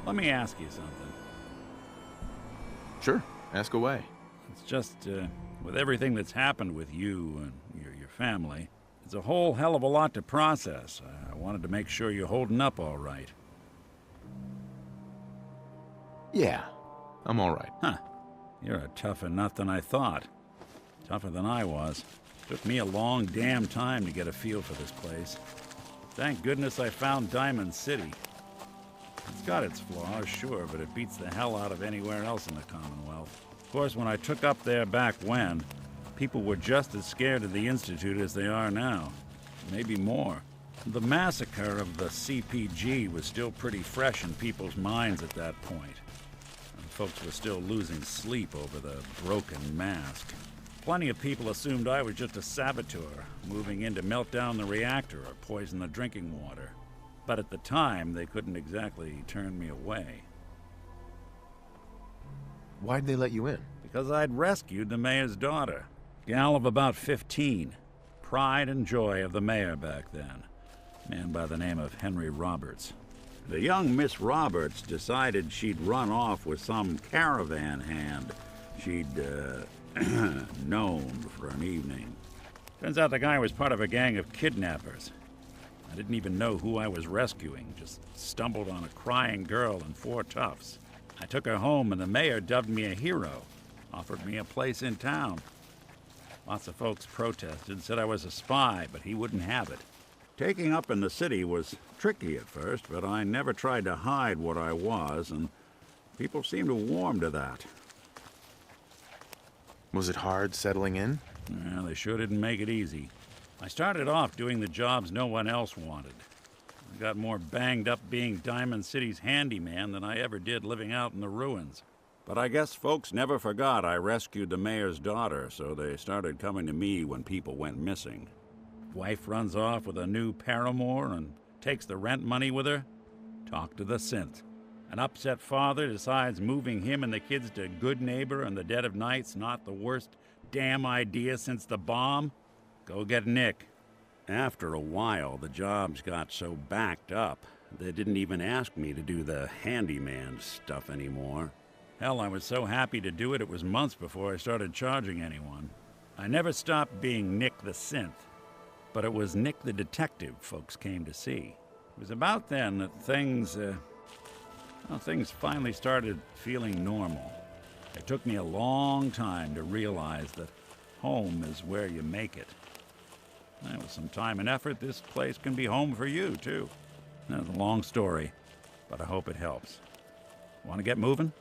Let me ask you something. Sure, ask away. It's just, with everything that's happened with you and your family, it's a whole hell of a lot to process. I wanted to make sure you're holding up all right. Yeah, I'm all right. Huh. You're a tougher nut than I thought. Tougher than I was. Took me a long damn time to get a feel for this place. Thank goodness I found Diamond City. It's got its flaws, sure, but it beats the hell out of anywhere else in the Commonwealth. Of course, when I took up there back when, people were just as scared of the Institute as they are now. Maybe more. The massacre of the CPG was still pretty fresh in people's minds at that point. And folks were still losing sleep over the broken mask. Plenty of people assumed I was just a saboteur, moving in to melt down the reactor or poison the drinking water. But at the time, they couldn't exactly turn me away. Why'd they let you in? Because I'd rescued the mayor's daughter. Gal of about 15. Pride and joy of the mayor back then. Man by the name of Henry Roberts. The young Miss Roberts decided she'd run off with some caravan hand she'd, known for an evening. Turns out the guy was part of a gang of kidnappers. I didn't even know who I was rescuing, just stumbled on a crying girl and 4 toughs. I took her home and the mayor dubbed me a hero, offered me a place in town. Lots of folks protested, said I was a spy, but he wouldn't have it. Taking up in the city was tricky at first, but I never tried to hide what I was, and people seemed to warm to that. Was it hard settling in? Well, they sure didn't make it easy. I started off doing the jobs no one else wanted. I got more banged up being Diamond City's handyman than I ever did living out in the ruins. But I guess folks never forgot I rescued the mayor's daughter, so they started coming to me when people went missing. Wife runs off with a new paramour and takes the rent money with her. Talk to the synth. An upset father decides moving him and the kids to Good Neighbor in the dead of night's not the worst damn idea since the bomb. Go get Nick. After a while, the jobs got so backed up, they didn't even ask me to do the handyman stuff anymore. Hell, I was so happy to do it, it was months before I started charging anyone. I never stopped being Nick the Synth, but it was Nick the Detective folks came to see. It was about then that things finally started feeling normal. It took me a long time to realize that home is where you make it. With some time and effort, this place can be home for you, too. That's a long story, but I hope it helps. Want to get moving?